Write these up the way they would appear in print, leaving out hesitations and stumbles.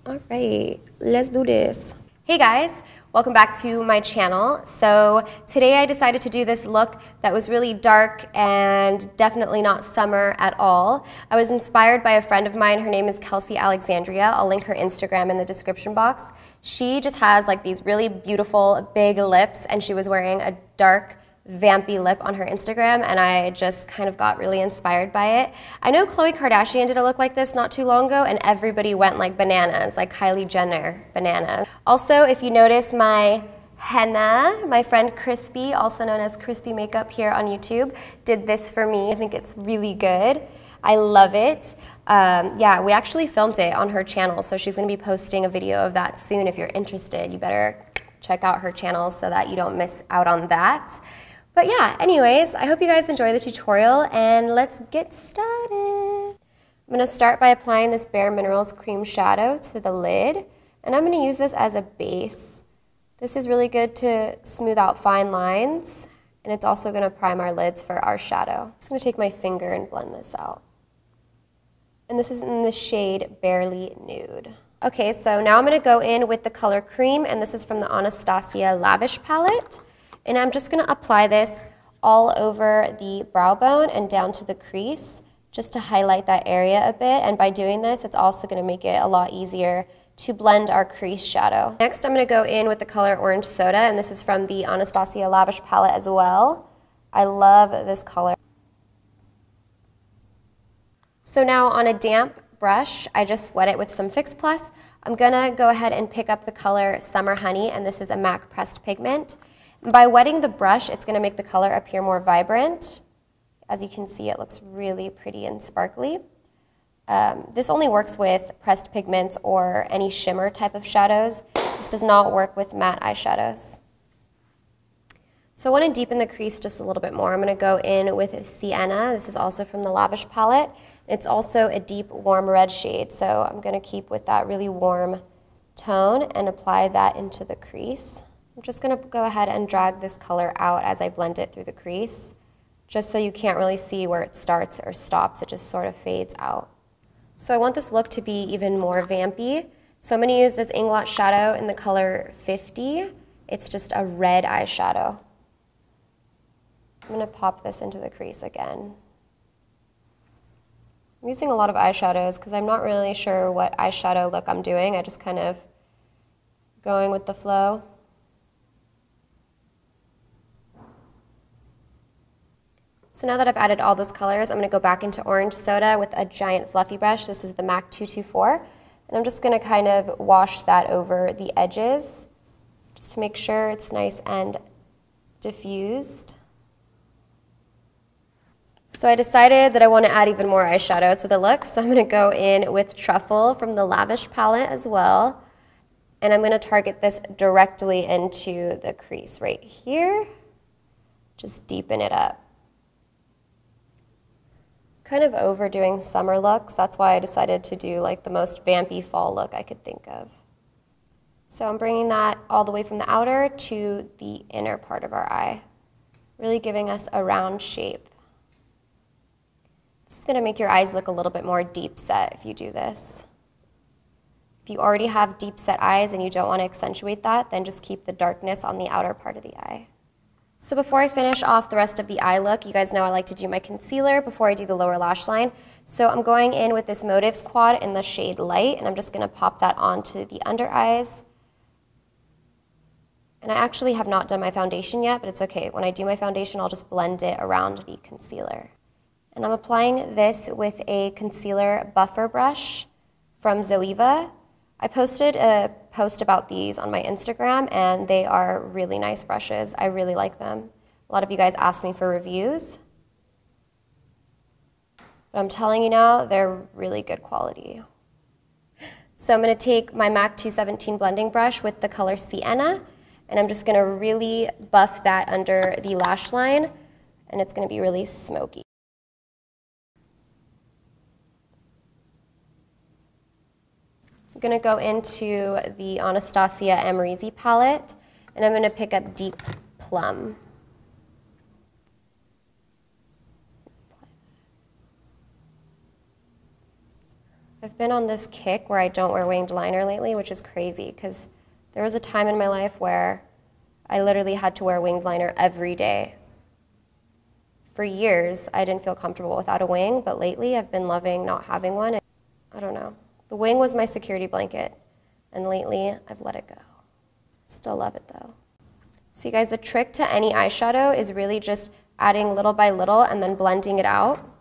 All right, let's do this. Hey guys, welcome back to my channel. So today I decided to do this look that was really dark and definitely not summer at all. I was inspired by a friend of mine. Her name is Kelsey Alexandria. I'll link her Instagram in the description box. She just has like these really beautiful big lips, and she was wearing a dark vampy lip on her Instagram, and I just kind of got really inspired by it. I know Khloe Kardashian did a look like this not too long ago, and everybody went like bananas, like Kylie Jenner bananas. Also, if you notice my henna, my friend Chrisspy, also known as Chrisspy Makeup here on YouTube, did this for me. I think it's really good. I love it. Yeah, we actually filmed it on her channel, so she's gonna be posting a video of that soon. If you're interested, you better check out her channel so that you don't miss out on that. But yeah, anyways, I hope you guys enjoy the tutorial, and let's get started. I'm gonna start by applying this Bare Minerals cream shadow to the lid, and I'm gonna use this as a base. This is really good to smooth out fine lines, and it's also gonna prime our lids for our shadow. I'm just gonna take my finger and blend this out. And this is in the shade Barely Nude. Okay, so now I'm gonna go in with the color Cream, and this is from the Anastasia Lavish palette. And I'm just gonna apply this all over the brow bone and down to the crease, just to highlight that area a bit. And by doing this, it's also gonna make it a lot easier to blend our crease shadow. Next, I'm gonna go in with the color Orange Soda, and this is from the Anastasia Lavish palette as well. I love this color. So now on a damp brush, I just wet it with some Fix Plus. I'm gonna go ahead and pick up the color Summer Honey, and this is a MAC pressed pigment. By wetting the brush, it's going to make the color appear more vibrant. As you can see, it looks really pretty and sparkly. This only works with pressed pigments or any shimmer type of shadows. This does not work with matte eyeshadows. So I want to deepen the crease just a little bit more. I'm going to go in with Sienna. This is also from the Lavish palette. It's also a deep, warm red shade, so I'm going to keep with that really warm tone and apply that into the crease. I'm just going to go ahead and drag this color out as I blend it through the crease, just so you can't really see where it starts or stops. It just sort of fades out. So I want this look to be even more vampy. So I'm going to use this inglot shadow in the color 50. It's just a red eyeshadow. I'm going to pop this into the crease again. I'm using a lot of eyeshadows because I'm not really sure what eyeshadow look I'm doing. I just kind of going with the flow. So now that I've added all those colors, I'm going to go back into Orange Soda with a giant fluffy brush. This is the MAC 224. And I'm just going to kind of wash that over the edges, just to make sure it's nice and diffused. So I decided that I want to add even more eyeshadow to the look, so I'm going to go in with Truffle from the Lavish palette as well. And I'm going to target this directly into the crease right here. Just deepen it up. Kind of overdoing summer looks. That's why I decided to do like the most vampy fall look I could think of. So I'm bringing that all the way from the outer to the inner part of our eye, really giving us a round shape. This is going to make your eyes look a little bit more deep set if you do this. If you already have deep set eyes and you don't want to accentuate that, then just keep the darkness on the outer part of the eye. So before I finish off the rest of the eye look, you guys know I like to do my concealer before I do the lower lash line. So I'm going in with this Motives Quad in the shade Light, and I'm just going to pop that onto the under eyes. And I actually have not done my foundation yet, but it's okay. When I do my foundation, I'll just blend it around the concealer. And I'm applying this with a concealer buffer brush from Zoeva. I posted a post about these on my Instagram, and they are really nice brushes. I really like them. A lot of you guys asked me for reviews. But I'm telling you now, they're really good quality. So I'm going to take my MAC 217 blending brush with the color Sienna, and I'm just going to really buff that under the lash line, and it's going to be really smoky. I'm going to go into the Anastasia Amrezy palette, and I'm going to pick up Deep Plum. I've been on this kick where I don't wear winged liner lately, which is crazy because there was a time in my life where I literally had to wear winged liner every day. For years, I didn't feel comfortable without a wing, but lately I've been loving not having one. I don't know. The wing was my security blanket, and lately I've let it go. Still love it though. See guys, the trick to any eyeshadow is really just adding little by little and then blending it out.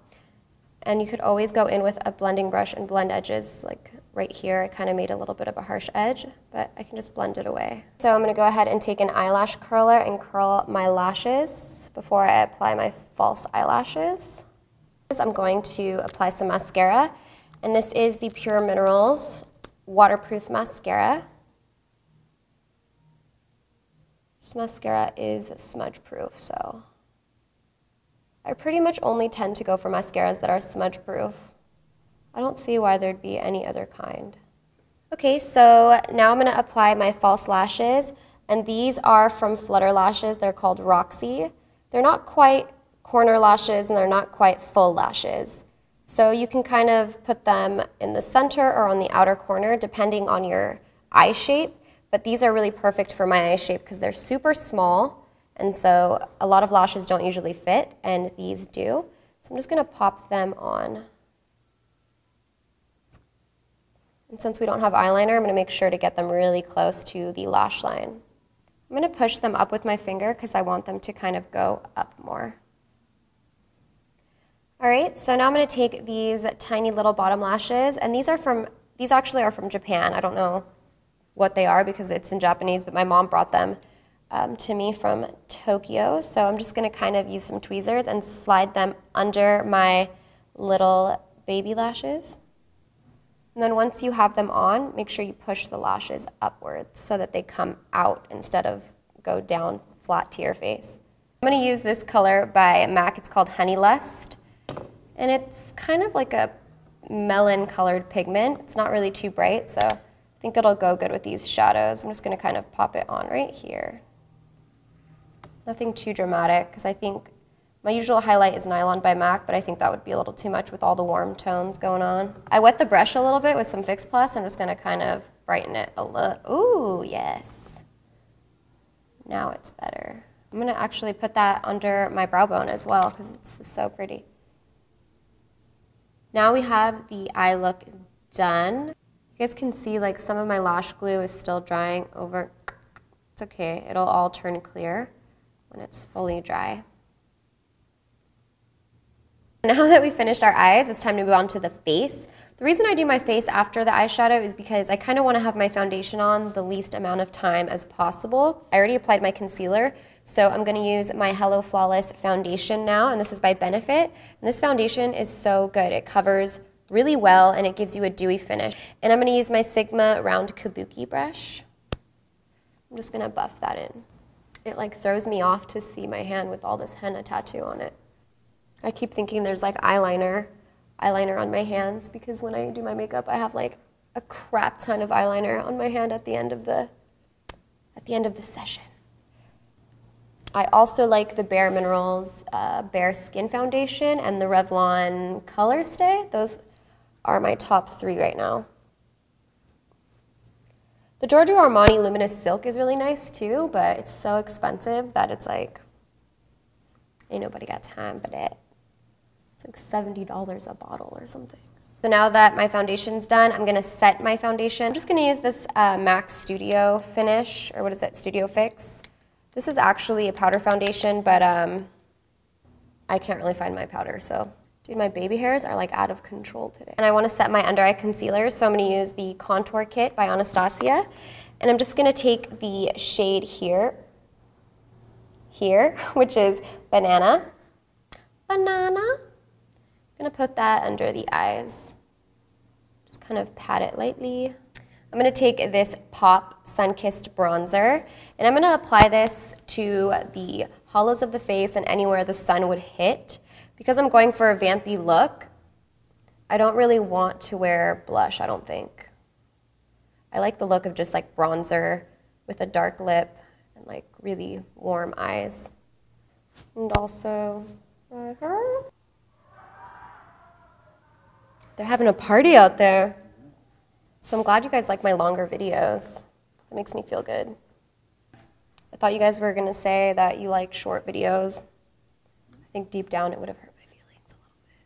And you could always go in with a blending brush and blend edges. Like right here, I kind of made a little bit of a harsh edge, but I can just blend it away. So I'm gonna go ahead and take an eyelash curler and curl my lashes before I apply my false eyelashes. I'm going to apply some mascara, and this is the Pure Minerals Waterproof Mascara. This mascara is smudge proof, so I pretty much only tend to go for mascaras that are smudge proof. I don't see why there'd be any other kind. Okay, so now I'm gonna apply my false lashes, and these are from Flutter lashes. They're called Roxy. They're not quite corner lashes and they're not quite full lashes. So you can kind of put them in the center or on the outer corner depending on your eye shape, but these are really perfect for my eye shape because they're super small. And so a lot of lashes don't usually fit, and these do. So I'm just gonna pop them on. And since we don't have eyeliner, I'm gonna make sure to get them really close to the lash line. I'm gonna push them up with my finger because I want them to kind of go up more. All right, so now I'm gonna take these tiny little bottom lashes, and these actually are from Japan. I don't know what they are because it's in Japanese, but my mom brought them to me from Tokyo. So I'm just gonna kind of use some tweezers and slide them under my little baby lashes. And then once you have them on, make sure you push the lashes upwards so that they come out instead of go down flat to your face. I'm gonna use this color by MAC. It's called Honey Lust. And it's kind of like a melon colored pigment. It's not really too bright, so I think it'll go good with these shadows. I'm just gonna kind of pop it on right here. Nothing too dramatic, because I think my usual highlight is Nylon by MAC, but I think that would be a little too much with all the warm tones going on. I wet the brush a little bit with some Fix Plus. I'm just gonna kind of brighten it a little. Ooh, yes. Now it's better. I'm gonna actually put that under my brow bone as well, because it's so pretty. Now we have the eye look done. You guys can see like some of my lash glue is still drying over. It's okay, it'll all turn clear when it's fully dry. Now that we finished our eyes, it's time to move on to the face. The reason I do my face after the eyeshadow is because I kind of want to have my foundation on the least amount of time as possible. I already applied my concealer, so I'm going to use my Hello Flawless foundation now, and this is by Benefit. And this foundation is so good. It covers really well, and it gives you a dewy finish. And I'm going to use my Sigma round kabuki brush. I'm just going to buff that in. It like throws me off to see my hand with all this henna tattoo on it. I keep thinking there's like eyeliner on my hands because when I do my makeup, I have like a crap ton of eyeliner on my hand at the end of the session. I also like the bareminerals Bare Skin Foundation and the Revlon Color Stay. Those are my top 3 right now. The Giorgio Armani Luminous Silk is really nice too, but it's so expensive that it's like, ain't nobody got time for that. It's like $70 a bottle or something. So now that my foundation's done, I'm gonna set my foundation. I'm just gonna use this MAC Studio Finish, or what is it, Studio Fix. This is actually a powder foundation, but I can't really find my powder, so. Dude, my baby hairs are like out of control today. And I wanna set my under eye concealer, so I'm gonna use the Contour Kit by Anastasia. And I'm just gonna take the shade here, which is Banana. I'm gonna put that under the eyes. Just kind of pat it lightly. I'm gonna take this Pop Sun-Kissed Bronzer, and I'm gonna apply this to the hollows of the face and anywhere the sun would hit. Because I'm going for a vampy look, I don't really want to wear blush, I don't think. I like the look of just like bronzer with a dark lip and like really warm eyes. And also, They're having a party out there. So I'm glad you guys like my longer videos. It makes me feel good. I thought you guys were gonna say that you like short videos. I think deep down it would have hurt my feelings a little bit.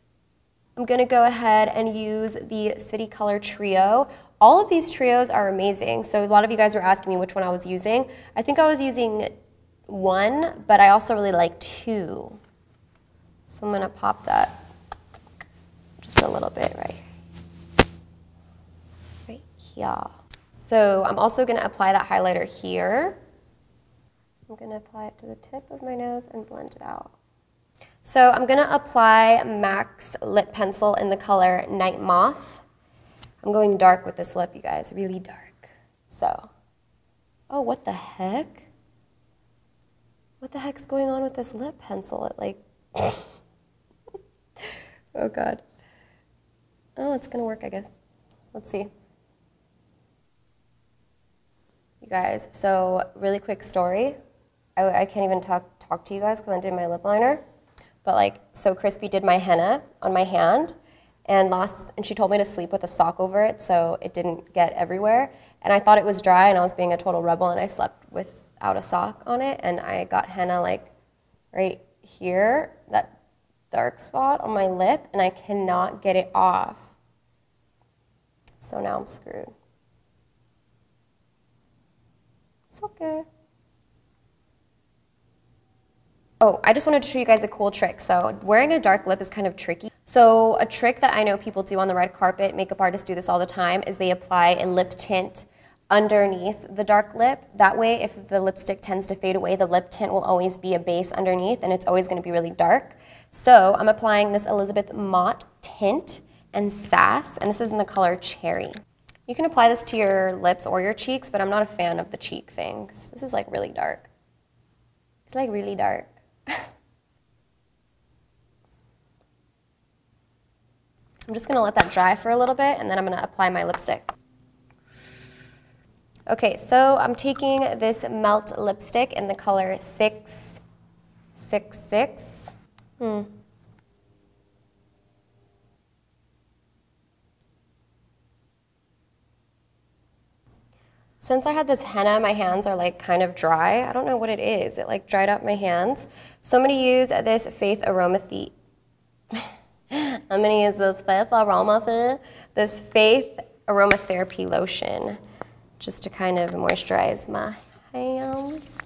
I'm gonna go ahead and use the City Color Trio. All of these trios are amazing. So a lot of you guys were asking me which one I was using. I think I was using one, but I also really like two. So I'm gonna pop that just a little bit right here. So I'm also gonna apply that highlighter here. I'm gonna apply it to the tip of my nose and blend it out. So I'm gonna apply MAC's lip pencil in the color Nightmoth. I'm going dark with this lip, you guys, really dark. So, oh, what the heck? What the heck's going on with this lip pencil? It like, oh God. Oh, it's gonna work, I guess. Let's see. You guys, so really quick story. I can't even talk to you guys because I'm doing my lip liner. But like, so Chrisspy did my henna on my hand and she told me to sleep with a sock over it so it didn't get everywhere. And I thought it was dry and I was being a total rebel and I slept without a sock on it and I got henna like right here, that dark spot on my lip, and I cannot get it off. So now I'm screwed. It's okay. Oh, I just wanted to show you guys a cool trick. So wearing a dark lip is kind of tricky. So a trick that I know people do on the red carpet, makeup artists do this all the time, is they apply a lip tint underneath the dark lip. That way, if the lipstick tends to fade away, the lip tint will always be a base underneath and it's always gonna be really dark. So I'm applying this Elizabeth Mott tint and Sass, and this is in the color Cherry. You can apply this to your lips or your cheeks, but I'm not a fan of the cheek thing, 'cause this is like really dark. It's like really dark. I'm just gonna let that dry for a little bit and then I'm gonna apply my lipstick. Okay, so I'm taking this Melt lipstick in the color 666. Since I had this henna, my hands are like kind of dry. I don't know what it is. It like dried up my hands. So I'm gonna use this Faith Aromatherapy. I'm gonna use this Faith Aromatherapy lotion just to kind of moisturize my hands.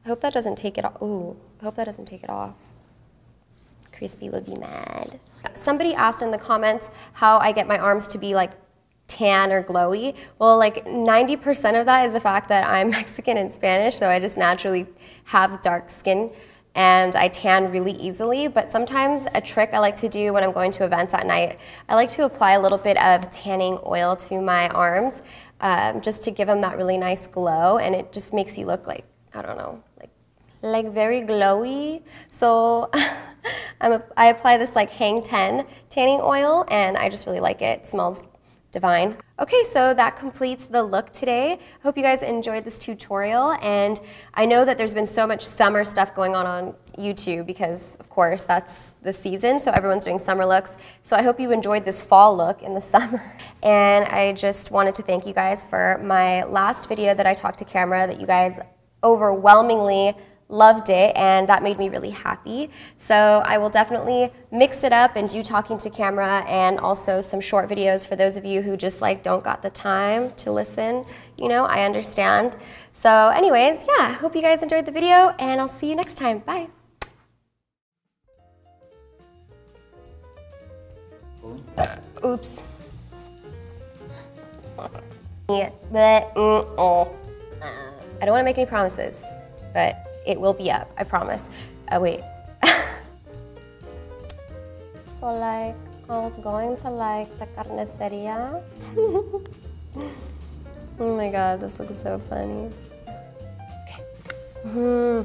I hope that doesn't take it off. Ooh, I hope that doesn't take it off. Chrisspy would be mad. Somebody asked in the comments how I get my arms to be like tan or glowy. Well, like 90% of that is the fact that I'm Mexican and Spanish, so I just naturally have dark skin and I tan really easily. But sometimes a trick I like to do when I'm going to events at night, I like to apply a little bit of tanning oil to my arms just to give them that really nice glow, and it just makes you look like, I don't know, like very glowy. So I apply this like Hang 10 tanning oil and I just really like it. It smells divine. Okay, so that completes the look today. I hope you guys enjoyed this tutorial, and I know that there's been so much summer stuff going on YouTube because, of course, that's the season, so everyone's doing summer looks. So I hope you enjoyed this fall look in the summer. And I just wanted to thank you guys for my last video that I talked to camera, that you guys overwhelmingly loved it, and that made me really happy. So I will definitely mix it up and do talking to camera and also some short videos for those of you who just like don't got the time to listen. You know, I understand. So anyways, yeah, I hope you guys enjoyed the video and I'll see you next time. Bye. Oops. I don't want to make any promises, but it will be up, I promise. Wait. So like, I was going to like the carniceria. Oh my God, this looks so funny. Okay.